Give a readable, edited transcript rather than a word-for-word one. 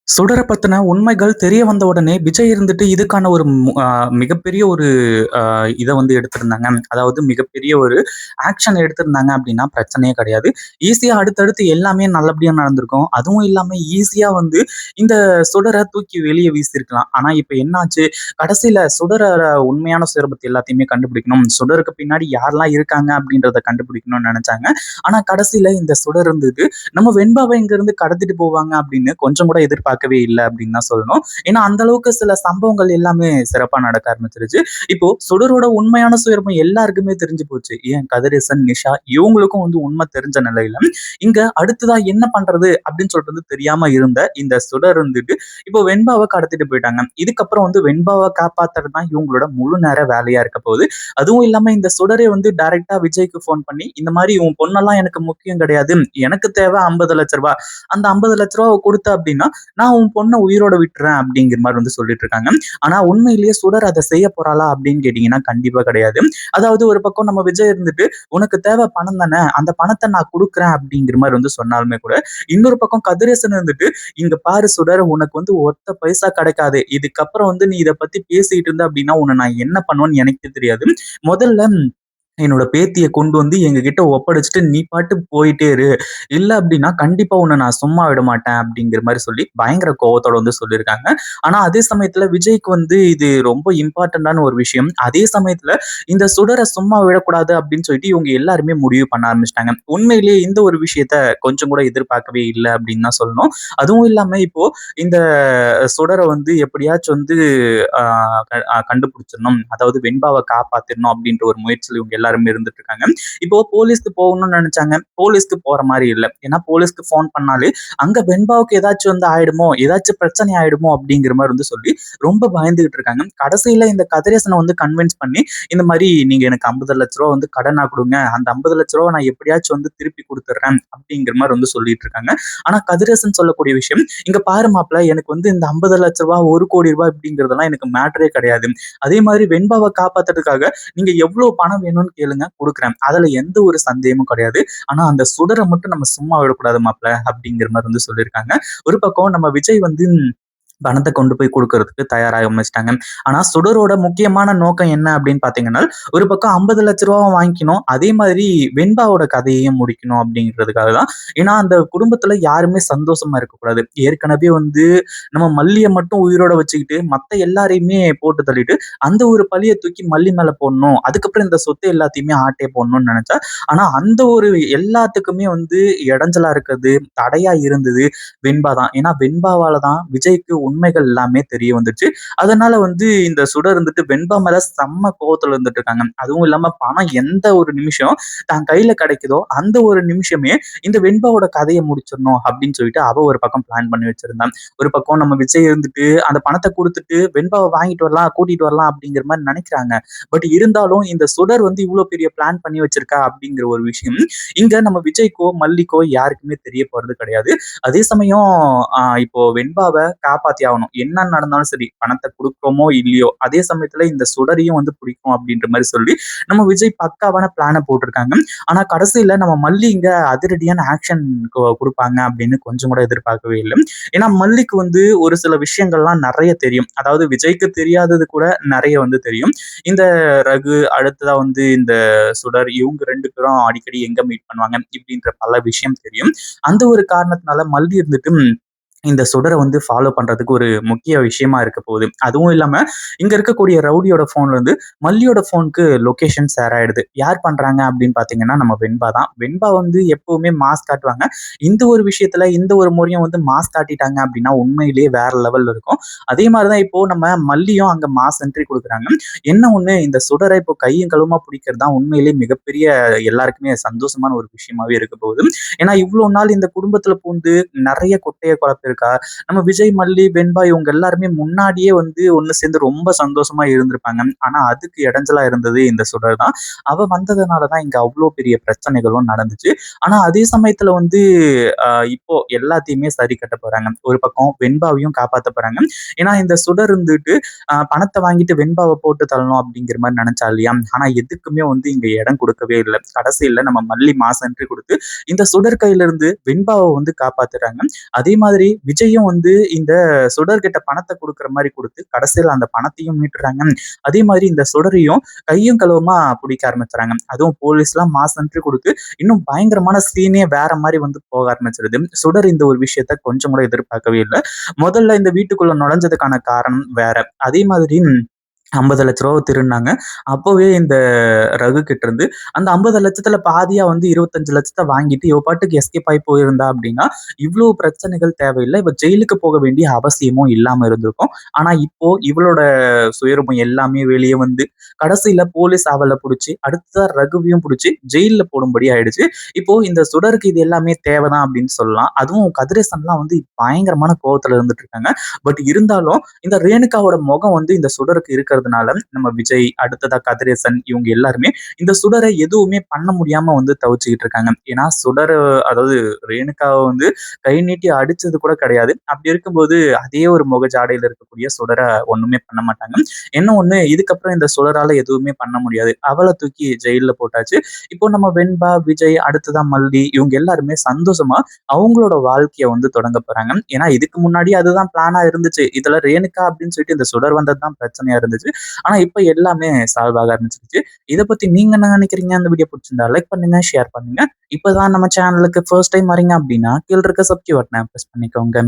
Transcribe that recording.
சுடர பத்தின உண்மைகள் தெரிய வந்த உடனே விஜய் இருந்துட்டு இதுக்கான ஒரு மிகப்பெரிய ஒரு இத வந்து எடுத்திருந்தாங்க. அதாவது மிகப்பெரிய ஒரு ஆக்ஷன் எடுத்திருந்தாங்க அப்படின்னா பிரச்சனையே கிடையாது. ஈஸியா அடுத்தடுத்து எல்லாமே நல்லபடியா நடந்திருக்கும். அதுவும் இல்லாம ஈஸியா வந்து இந்த சுடர தூக்கி வெளிய வீசியிருக்கலாம். ஆனா இப்ப என்னாச்சு, கடைசியில சுடரோட உண்மையான சுயரூபத்த எல்லாத்தையுமே கண்டுபிடிக்கணும். சுடருக்கு பின்னாடி யாரெல்லாம் இருக்காங்க அப்படின்றத கண்டுபிடிக்கணும்னு நெனச்சாங்க. ஆனா கடைசியில இந்த சுடர் இருந்துட்டு நம்ம வெண்பாவ இங்கிருந்து கடத்திட்டு போவாங்க அப்படின்னு கொஞ்சம் கூட எதிர்பார்க்கவே இல்ல அப்படின்னு தான் சொல்லணும். ஏன்னா அந்த அளவுக்கு சில சம்பவங்கள் எல்லாமே சிறப்பா நடக்க ஆரம்பிச்சிருச்சு. இப்போ சுடரோட உண்மையான சுயரூபம் எல்லாருக்குமே தெரிஞ்சு போச்சு. ஏன் கதிரேசன், நிஷா இவங்களுக்கும் வந்து உண்மை தெரிஞ்ச நிலையில இங்க அடுத்ததா என்ன பண்றது அப்படின்னு சொல்லிட்டு வந்து தெரியாம இருந்த இந்த சுடர் இருந்துட்டு இப்போ வெண்பாவை கடத்திட்டு போயிட்டாங்க. இதுக்கப்புறம் வந்து வெண்பாவை காப்பாத்துறது தான் இவங்களோட முழு நேர வேலையா இருக்க போகுது. அதுவும் இல்லாம இந்த சுடரே வந்து டைரக்டா விஜய்க்கு ஃபோன் பண்ணி இந்த மாதிரி உன் பொண்ணெல்லாம் எனக்கு முக்கியம் கிடையாது. எனக்கு தேவை 50,00,000 அந்த 50,00,000 கொடுத்த அப்படின்னா நான் உன் பொண்ணை உயிரோட விட்டுறேன் அப்படிங்கிற மாதிரி வந்து சொல்லிட்டு இருக்காங்க. ஆனா உண்மையிலேயே சுடர் அதை செய்ய போறாளா அப்படின்னு கேட்டீங்கன்னா கண்டிப்பா கிடையாது. அதாவது ஒரு பக்கம் நம்ம விஜய் இருந்துட்டு உனக்கு தேவை பணம் தானே, அந்த பணத்தை நான் கொடுக்குறேன் அப்படிங்கிற மாதிரி வந்து சொன்னாலுமே கூட இன்னொரு பக்கம் கதிரேசன் இருந்துட்டு இங்க பாரு சுடர், உனக்கு வந்து ஒத்த பைசா கிடைக்காது. இதுக்கப்புறம் வந்து நீ இதை பத்தி பேசிட்டு இருந்த அப்படின்னா உன்னை நான் என்ன பண்ணுவேன்னு எனக்கு தெரியாது. முதல்ல என்னோட பேத்திய கொண்டு வந்து எங்ககிட்ட ஒப்படைச்சுட்டு நீ பாட்டுக்கு போயிட்டே இரு. இல்ல அப்டின்னா கண்டிப்பா உன்ன நான் சும்மா விட மாட்டேன் அப்டிங்கிற மாரி சொல்லி பயங்கர கோவத்தோட வந்து சொல்லியிருக்காங்க. ஆனா அதே சமயத்துல விஜய்க்கு வந்து இது ரொம்ப இம்பார்ட்டன்டான ஒரு விஷயம். அதே சமயத்துல இந்த சுடர சும்மா விடக்கூடாது அப்டின்னு சொல்லிட்டு இவங்க எல்லாருமே முடிவு பண்ண ஆரம்பிச்சுட்டாங்க. உண்மையிலேயே இந்த ஒரு விஷயத்த கொஞ்சம் கூட எதிர்பார்க்கவே இல்ல அப்டின்னு தான் சொல்லணும். அதுவும் இல்லாம இப்போ இந்த சுடர வந்து எப்படியாச்சும் வந்து ஆ கண்டுபிடிச்சிடணும். அதாவது வெண்பாவ காப்பாத்திரணும் அப்டின்ற ஒரு முயற்சியில இவங்க எல்லாருமே இருந்துட்டு இருக்காங்க. இப்போ போலீஸ்க்கு போகணும்னு நினைச்சாங்க. போலீஸ்க்கு போற மாதிரி இல்ல. ஏன்னா போலீஸ்க்கு போன் பண்ணாலே அங்க வெண்பாவுக்கு ஏதாச்சும் வந்து ஆயிடுமோ, ஏதாச்சும் பிரச்சனை ஆயிடுமோ அப்படிங்கிற மாதிரி வந்து சொல்லி ரொம்ப பயந்துகிட்டு இருக்காங்க. கடைசியில இந்த கதிரேசனை வந்து கன்வின்ஸ் பண்ணி இந்த மாதிரி நீங்க எனக்கு 50,00,000 வந்து கடனா கொடுங்க, அந்த 50,00,000 நான் எப்படியாச்சும் வந்து திருப்பி கொடுத்துட்றேன் அப்படிங்கிற மாதிரி வந்து சொல்லிட்டு இருக்காங்க. ஆனா கதிரேசன் சொல்லக்கூடிய விஷயம், இங்க பாரு மாப்பிள்ள, எனக்கு வந்து இந்த 50,00,000 1,00,00,000 இப்படிங்கிறதெல்லாம் எனக்கு மேட்டரே கிடையாது. அதே மாதிரி வெண்பாவை காப்பாத்துறதுக்காக நீங்க எவ்வளவு பணம் வேணும்னு கேளுங்க, கொடுக்குறேன். அதுல எந்த ஒரு சந்தேகமும் கிடையாது. ஆனா அந்த சுடரை மட்டும் நம்ம சும்மா விடக்கூடாது மாப்பிள்ள அப்படிங்கிற மாதிரி வந்து சொல்லியிருக்காங்க. ஒரு பக்கம் நம்ம விஜய் வந்து பணத்தை கொண்டு போய் கொடுக்கறதுக்கு தயாராக ஆரம்பிச்சிட்டாங்க. ஆனா சுடரோட முக்கியமான நோக்கம் என்ன அப்படின்னு பாத்தீங்கன்னா, ஒரு பக்கம் 50,00,000 வாங்கிக்கணும், அதே மாதிரி வெண்பாவோட கதையையும் முடிக்கணும் அப்படிங்கிறதுக்காக தான். ஏன்னா அந்த குடும்பத்துல யாருமே சந்தோஷமா இருக்கக்கூடாது. ஏற்கனவே வந்து நம்ம மல்லியை மட்டும் உயிரோட வச்சுக்கிட்டு மத்த எல்லாரையுமே போட்டு தள்ளிட்டு அந்த ஒரு பழிய தூக்கி மல்லி மேல போடணும், அதுக்கப்புறம் இந்த சொத்து எல்லாத்தையுமே ஆட்டே போடணும்னு நினைச்சா, ஆனா அந்த ஒரு எல்லாத்துக்குமே வந்து இடைஞ்சலா இருக்கிறது, தடையா இருந்தது வெண்பா தான். ஏன்னா வெண்பாவால தான் விஜய்க்கு உண்மைகள் எல்லாமே தெரிய வந்துச்சு. அதனால வந்து இந்த சுடர் இருந்துட்டு வெண்பா மேல செம்ம கோவத்துல இருந்துட்டு இருக்காங்க. அதுவும் இல்லாம பணம் எந்த ஒரு நிமிஷம் தான் கையில கிடைக்குதோ அந்த ஒரு நிமிஷமே இந்த வெண்பாவோட கதையை முடிச்சிடணும் அப்படின்னு சொல்லிட்டு அவ ஒரு பக்கம் பிளான் பண்ணி வச்சிருந்தான். ஒரு பக்கம் நம்ம விஜய் இருந்துட்டு அந்த பணத்தை கொடுத்துட்டு வெண்பாவை வாங்கிட்டு வரலாம், கூட்டிட்டு வரலாம் அப்படிங்கிற மாதிரி நினைக்கிறாங்க. பட் இருந்தாலும் இந்த சுடர் வந்து இவ்வளவு பெரிய பிளான் பண்ணி வச்சிருக்கா அப்படிங்கிற ஒரு விஷயம் இங்க நம்ம விஜய்க்கோ மல்லிக்கோ யாருக்குமே தெரிய போறது கிடையாது. அதே சமயம் இப்போ வெண்பாவை காப்பாத்தி ஆகணும். என்ன நடந்தாலும் சரி, பணத்தை கொடுக்குறோமோ இல்லையோ, அதே சமயத்துல இந்த சுடரையும் வந்து பிடிக்கும் அப்படின்ற மாதிரி சொல்லி நம்ம விஜய் பக்காவான பிளான போட்டிருக்காங்க. ஆனா கடைசியில நம்ம மல்லி இங்க அதிரடியான ஆக்ஷன் கொடுப்பாங்க அப்படின்னு கொஞ்சம் கூட எதிர்பார்க்கவே இல்லை. ஏன்னா மல்லிக்கு வந்து ஒரு சில விஷயங்கள்லாம் நிறைய தெரியும். அதாவது விஜய்க்கு தெரியாதது கூட நிறைய வந்து தெரியும். இந்த ரகு, அடுத்ததா வந்து இந்த சுடர், இவங்க 2 பேரும் அடிக்கடி எங்க மீட் பண்ணுவாங்க இப்படின்ற பல விஷயம் தெரியும். அந்த ஒரு காரணத்தினால மல்லி இருந்துட்டு இந்த சுடரை வந்து ஃபாலோ பண்றதுக்கு ஒரு முக்கிய விஷயமா இருக்க போகுது. அதுவும் இல்லாம இங்க இருக்கக்கூடிய ரவுடியோட போன்ல இருந்து மல்லியோட போனுக்கு லொகேஷன் ஷேர் ஆயிடுது. யார் பண்றாங்க அப்படின்னு பாத்தீங்கன்னா நம்ம வெண்பா தான். வெண்பா வந்து எப்பவுமே மாஸ் காட்டுவாங்க. இந்த ஒரு விஷயத்துல இந்த ஒரு முறையும் வந்து மாஸ் காட்டிட்டாங்க அப்படின்னா உண்மையிலேயே வேற லெவல்ல இருக்கும். அதே மாதிரிதான் இப்போ நம்ம மல்லியும் அங்க மாஸ் என்ட்ரி கொடுக்குறாங்க. என்ன ஒண்ணு, இந்த சுடரை இப்போ கையும் களுமா பிடிக்கிறது தான் உண்மையிலேயே மிகப்பெரிய எல்லாருக்குமே சந்தோஷமான ஒரு விஷயமாவே இருக்க போகுது. ஏன்னா இவ்வளவு நாள் இந்த குடும்பத்துல பூந்து நிறைய கொட்டைய குழப்பிருக்கா. நம்ம விஜய், மல்லி, வெண்பா இவங்க எல்லாருமே முன்னாடியே வந்து ஒண்ணு சேர்ந்து ரொம்ப சந்தோஷமா இருந்திருப்பாங்க. ஆனா அதுக்கு இடைஞ்சலா இருந்தது இந்த சுடர் தான். அவ வந்ததுனாலதான் இங்க அவ்வளவு பெரிய பிரச்சனைகளும் நடந்துச்சு. ஆனா அதே சமயத்துல வந்து இப்போ எல்லாத்தையுமே சரி கட்ட போறாங்க. ஒரு பக்கம் வெண்பாவையும் காப்பாத்த போறாங்க. ஏன்னா இந்த சுடர் இருந்துட்டு பணத்தை வாங்கிட்டு வெண்பாவை போட்டு தள்ளணும் அப்படிங்கிற மாதிரி நினைச்சா இல்லையா. ஆனா எதுக்குமே வந்து இங்க இடம் கொடுக்கவே இல்லை. கடைசியில நம்ம மல்லி மாசம் என்ட்ரி கொடுத்து இந்த சுடர் கையில இருந்து வெண்பாவை வந்து காப்பாத்துறாங்க. அதே மாதிரி விஜயும் வந்து இந்த சுடர் கிட்ட பணத்த குடுக்குற மாரி குடுத்து, கடைசியில அந்த பணத்தையும் மீட்டுர்றாங்க. அதே மாதிரி இந்த சுடரையும் கையும் களவுமா புடிக்க ஆரம்பிச்சுறாங்க. அதுவும் போலீஸ்லாம் மாஸ் என்ட்ரி குடுத்து, இன்னும் பயங்கரமான சீனே வேற மாரி வந்து போக ஆரம்பிச்சுருது. சுடர் இந்த ஒரு விஷயத்த கொஞ்சம் கூட எதிர்பார்க்கவே இல்ல. முதல்ல இந்த வீட்டுக்குள்ள நுழைஞ்சதுக்கான காரணம் வேற. அதே மாதிரி ரூ. 50,00,000 திருடுனாங்க. அப்பவே இந்த ரகு கிட்ட இருந்து அந்த 50,00,000த்துல பாதியா வந்து 25,00,000 வாங்கிட்டு இவ பாட்டுக்கு எஸ்கேப் ஆயி போயிருந்தா அப்படின்னா, இவ்ளோ பிரச்சனைகள் தேவையில்ல. இவ ஜெயிலுக்கு போக வேண்டிய அவசியமும் இல்லாம இருந்திருக்கும். ஆனா இப்போ இவளோட சுயரூபம் எல்லாமே வெளிய வந்து, கடைசியில போலீஸ் அவள புடிச்சு, அடுத்ததா ரகுவையும் புடிச்சு ஜெயில்ல போடும்படி ஆயிடுச்சு. இப்போ இந்த சுடருக்கு இது எல்லாமே தேவைதான் அப்படின்னு சொல்லலாம். அதுவும் கதிரேசன்லாம் வந்து பயங்கரமான கோவத்துல இருந்துட்டு இருக்காங்க. பட் இருந்தாலும் இந்த ரேணுகாவோட முகம் வந்து இந்த சுடருக்கு இருக்கிறதுனால நம்ம விஜய், அடுத்ததா கதிரேசன் இவங்க எல்லாருமே இந்த சுடரை எதுவுமே பண்ண முடியாம வந்து தவிச்சுக்கிட்டு இருக்காங்க. ஏன்னா சுடர் அதாவது ரேணுகாவை வந்து கை நீட்டி அடிச்சது கூட கிடையாது. அப்படி இருக்கும்போது அதே ஒரு முகஜாடையில இருக்கக்கூடிய சுடரை ஒண்ணுமே பண்ண மாட்டாங்க. என்ன ஒண்ணு இதுக்கப்புறம் இந்த சுடரால எதுவுமே பண்ண முடியாது. அவளை தூக்கி ஜெயில்ல போட்டாச்சு. இப்போ நம்ம வெண்பா, விஜய், அடுத்ததா மல்லி இவங்க எல்லாருமே சந்தோஷமா அவங்களோட வாழ்க்கைய வந்து தொடங்க போறாங்க. ஏன்னா இதுக்கு முன்னாடி அதுதான் பிளானா இருந்துச்சு. இதுல ரேணுகா அப்படின்னு சொல்லிட்டு இந்த சுடர் வந்தது தான் பிரச்சனையா இருந்துச்சு. ஆனா இப்ப எல்லாமே சால்வ் ஆக ஆரம்பிச்சிருச்சு. இத பத்தி நீங்க என்ன நினைக்கிறீங்க? அந்த வீடியோ பிடிச்சிருந்தா லைக் பண்ணுங்க, ஷேர் பண்ணுங்க. இப்பதான் நம்ம சேனலுக்கு ஃபர்ஸ்ட் டைம் வரீங்க அப்படின்னா, கீழ இருக்க சப்ஸ்கிரைப் பட்டனை பிரஸ் பண்ணிக்கோங்க.